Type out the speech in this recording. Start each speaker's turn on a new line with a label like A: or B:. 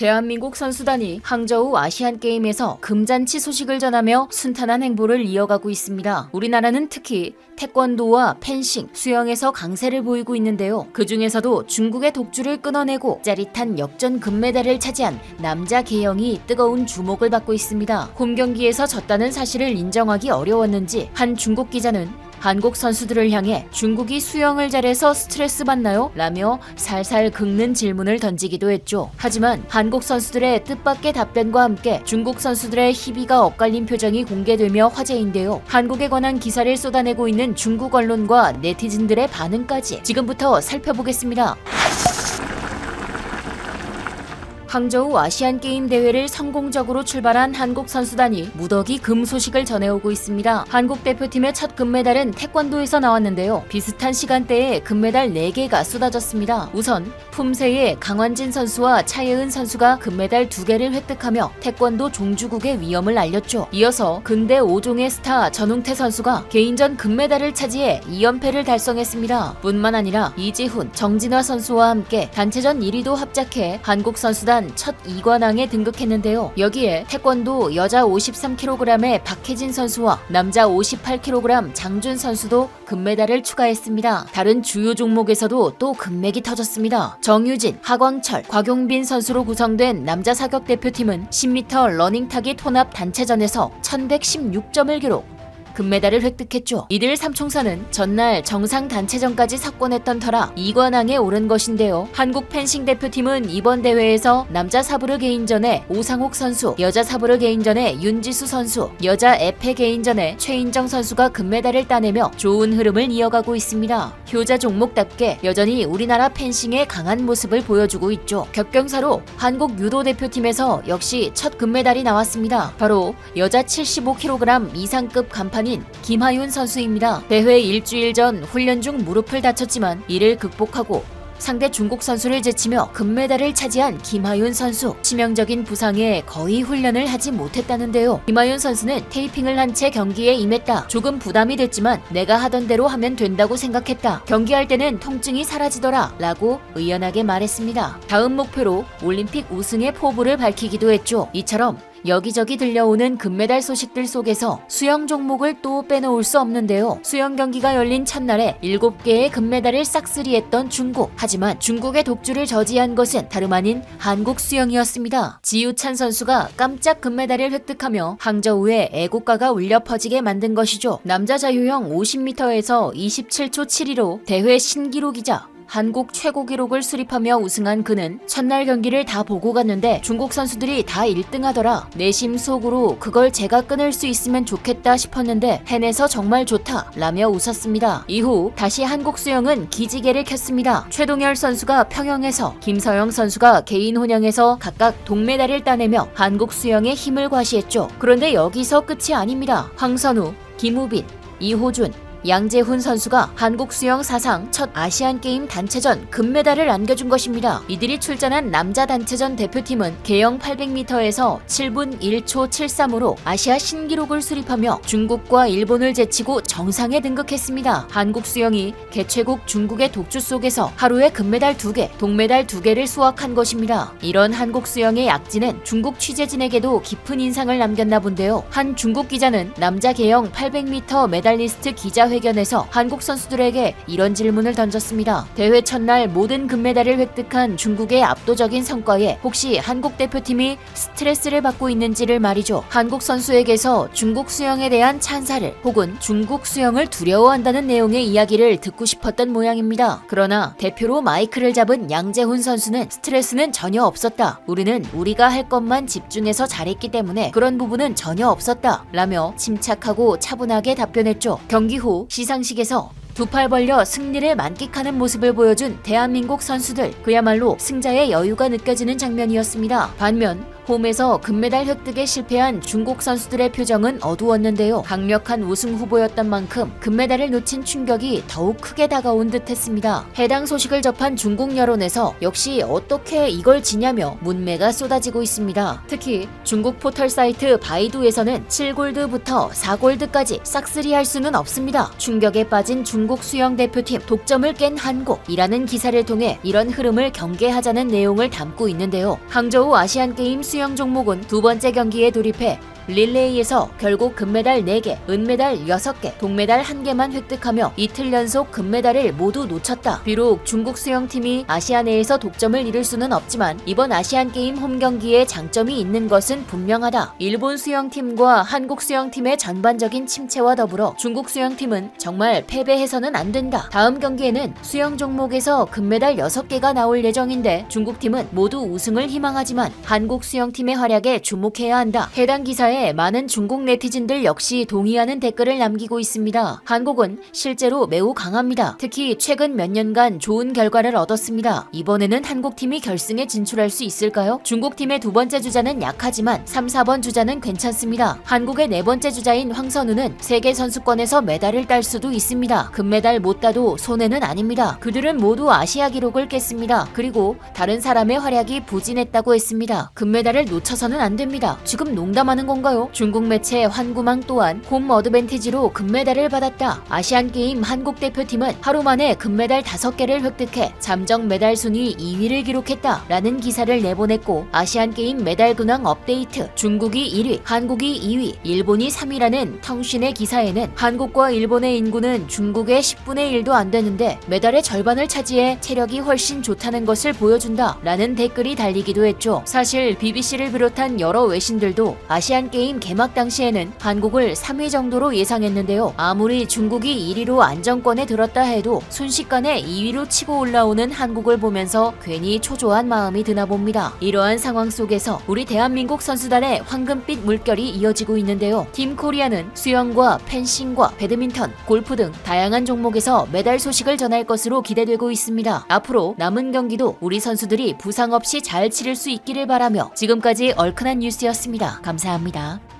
A: 대한민국 선수단이 항저우 아시안게임에서 금잔치 소식을 전하며 순탄한 행보를 이어가고 있습니다. 우리나라는 특히 태권도와 펜싱, 수영에서 강세를 보이고 있는데요. 그 중에서도 중국의 독주를 끊어내고 짜릿한 역전 금메달을 차지한 남자 계영이 뜨거운 주목을 받고 있습니다. 홈 경기에서 졌다는 사실을 인정하기 어려웠는지 한 중국 기자는 한국 선수들을 향해 중국이 수영을 잘해서 스트레스 받나요? 라며 살살 긁는 질문을 던지기도 했죠. 하지만 한국 선수들의 뜻밖의 답변과 함께 중국 선수들의 희비가 엇갈린 표정이 공개되며 화제인데요. 한국에 관한 기사를 쏟아내고 있는 중국 언론과 네티즌들의 반응까지 지금부터 살펴보겠습니다. 항저우 아시안게임 대회를 성공적으로 출발한 한국 선수단이 무더기 금 소식을 전해오고 있습니다. 한국 대표팀의 첫 금메달은 태권도에서 나왔는데요. 비슷한 시간대에 금메달 4개가 쏟아졌습니다. 우선 품새의 강환진 선수와 차예은 선수가 금메달 2개를 획득하며 태권도 종주국의 위엄을 알렸죠. 이어서 근대 5종의 스타 전웅태 선수가 개인전 금메달을 차지해 2연패를 달성했습니다. 뿐만 아니라 이지훈, 정진화 선수와 함께 단체전 1위도 합작해 한국 선수단 첫 2관왕에 등극했는데요. 여기에 태권도 여자 53kg의 박혜진 선수와 남자 58kg 장준 선수도 금메달을 추가했습니다. 다른 주요 종목에서도 또 금맥이 터졌습니다. 정유진, 하광철, 곽용빈 선수로 구성된 남자 사격 대표팀은 10m 러닝타기 혼합 단체전에서 1116점을 기록. 금메달을 획득했죠. 이들 삼총사는 전날 정상 단체전까지 석권했던 터라 2관왕에 오른 것인데요. 한국 펜싱 대표팀은 이번 대회에서 남자 사브르 개인전에 오상욱 선수, 여자 사브르 개인전에 윤지수 선수, 여자 에페 개인전에 최인정 선수가 금메달을 따내며 좋은 흐름을 이어가고 있습니다. 효자 종목답게 여전히 우리나라 펜싱의 강한 모습을 보여주고 있죠. 격경사로 한국 유도 대표팀에서 역시 첫 금메달이 나왔습니다. 바로 여자 75kg 이상급 간판 김하윤 선수입니다. 대회 일주일 전 훈련 중 무릎을 다쳤지만 이를 극복하고 상대 중국 선수를 제치며 금메달을 차지한 김하윤 선수. 치명적인 부상에 거의 훈련을 하지 못했다는데요. 김하윤 선수는 테이핑을 한 채 경기에 임했다. 조금 부담이 됐지만 내가 하던 대로 하면 된다고 생각했다. 경기할 때는 통증이 사라지더라 라고 의연하게 말했습니다. 다음 목표로 올림픽 우승의 포부를 밝히기도 했죠. 이처럼 여기저기 들려오는 금메달 소식들 속에서 수영 종목을 또 빼놓을 수 없는데요. 수영 경기가 열린 첫날에 7개의 금메달을 싹쓸이했던 중국. 하지만 중국의 독주를 저지한 것은 다름 아닌 한국 수영이었습니다. 지우찬 선수가 깜짝 금메달을 획득하며 항저우에 애국가가 울려 퍼지게 만든 것이죠. 남자 자유형 50m에서 27초 72로 대회 신기록이자 한국 최고 기록을 수립하며 우승한 그는 첫날 경기를 다 보고 갔는데 중국 선수들이 다 1등하더라. 내심 속으로 그걸 제가 끊을 수 있으면 좋겠다 싶었는데 해내서 정말 좋다 라며 웃었습니다. 이후 다시 한국 수영은 기지개를 켰습니다. 최동열 선수가 평영에서, 김서영 선수가 개인 혼영에서 각각 동메달을 따내며 한국 수영의 힘을 과시했죠. 그런데 여기서 끝이 아닙니다. 황선우, 김우빈, 이호준, 양재훈 선수가 한국 수영 사상 첫 아시안게임 단체전 금메달을 안겨준 것입니다. 이들이 출전한 남자 단체전 대표팀은 계영 800m에서 7분 1초 73으로 아시아 신기록을 수립하며 중국과 일본을 제치고 정상에 등극했습니다. 한국 수영이 개최국 중국의 독주 속에서 하루에 금메달 2개, 동메달 2개를 수확한 것입니다. 이런 한국 수영의 약진은 중국 취재진에게도 깊은 인상을 남겼나 본데요. 한 중국 기자는 남자 계영 800m 메달리스트 기자 회견에서 한국 선수들에게 이런 질문을 던졌습니다. 대회 첫날 모든 금메달을 획득한 중국의 압도적인 성과에 혹시 한국 대표팀이 스트레스를 받고 있는지를 말이죠. 한국 선수에게서 중국 수영에 대한 찬사를 혹은 중국 수영을 두려워한다는 내용의 이야기를 듣고 싶었던 모양입니다. 그러나 대표로 마이크를 잡은 양재훈 선수는 스트레스는 전혀 없었다. 우리는 우리가 할 것만 집중해서 잘했기 때문에 그런 부분은 전혀 없었다 라며 침착하고 차분하게 답변했죠. 경기 후 시상식에서 두 팔 벌려 승리를 만끽하는 모습을 보여준 대한민국 선수들. 그야말로 승자의 여유가 느껴지는 장면이었습니다. 반면 홈에서 금메달 획득에 실패한 중국 선수들의 표정은 어두웠는데요. 강력한 우승 후보였던 만큼 금메달을 놓친 충격이 더욱 크게 다가온 듯했습니다. 해당 소식을 접한 중국 여론에서 역시 어떻게 이걸 지냐며 문매가 쏟아지고 있습니다. 특히 중국 포털 사이트 바이두에서는 7골드부터 4골드까지 싹쓸이할 수는 없습니다. 충격에 빠진 중국 수영 대표팀 독점을 깬 한국이라는 기사를 통해 이런 흐름을 경계하자는 내용을 담고 있는데요. 항저우 아시안게임 수영 종목은 두 번째 경기에 돌입해 릴레이에서 결국 금메달 4개, 은메달 6개, 동메달 1개만 획득하며 이틀 연속 금메달을 모두 놓쳤다. 비록 중국 수영팀이 아시아내에서 독점을 이룰 수는 없지만 이번 아시안게임 홈 경기에 장점이 있는 것은 분명하다. 일본 수영팀과 한국 수영팀의 전반적인 침체와 더불어 중국 수영팀은 정말 패배해서는 안 된다. 다음 경기에는 수영 종목에서 금메달 6개가 나올 예정인데 중국팀은 모두 우승을 희망하지만 한국 수영팀의 활약에 주목해야 한다. 해당 기사에 많은 중국 네티즌들 역시 동의하는 댓글을 남기고 있습니다. 한국은 실제로 매우 강합니다. 특히 최근 몇 년간 좋은 결과를 얻었습니다. 이번에는 한국팀이 결승에 진출할 수 있을까요? 중국팀의 두 번째 주자는 약하지만 3, 4번 주자는 괜찮습니다. 한국의 네 번째 주자인 황선우는 세계 선수권에서 메달을 딸 수도 있습니다. 금메달 못 따도 손해는 아닙니다. 그들은 모두 아시아 기록을 깼습니다. 그리고 다른 사람의 활약이 부진했다고 했습니다. 금메달을 놓쳐서는 안 됩니다. 지금 농담하는 건가요? 중국 매체 환구망 또한 홈 어드밴티지로 금메달을 받았다. 아시안게임 한국 대표팀은 하루 만에 금메달 5개를 획득해 잠정 메달 순위 2위를 기록했다 라는 기사를 내보냈고 아시안게임 메달 근황 업데이트 중국이 1위, 한국이 2위, 일본이 3위라는 텅신의 기사에는 한국과 일본의 인구는 중국의 10분의 1도 안 되는데 메달의 절반을 차지해 체력이 훨씬 좋다는 것을 보여준다 라는 댓글이 달리기도 했죠. 사실 BBC를 비롯한 여러 외신들도 아시안게임 개막 당시에는 한국을 3위 정도로 예상했는데요. 아무리 중국이 1위로 안정권에 들었다 해도 순식간에 2위로 치고 올라오는 한국을 보면서 괜히 초조한 마음이 드나 봅니다. 이러한 상황 속에서 우리 대한민국 선수단의 황금빛 물결이 이어지고 있는데요. 팀 코리아는 수영과 펜싱과 배드민턴, 골프 등 다양한 종목에서 메달 소식을 전할 것으로 기대되고 있습니다. 앞으로 남은 경기도 우리 선수들이 부상 없이 잘 치를 수 있기를 바라며 지금까지 얼큰한 뉴스였습니다. 감사합니다.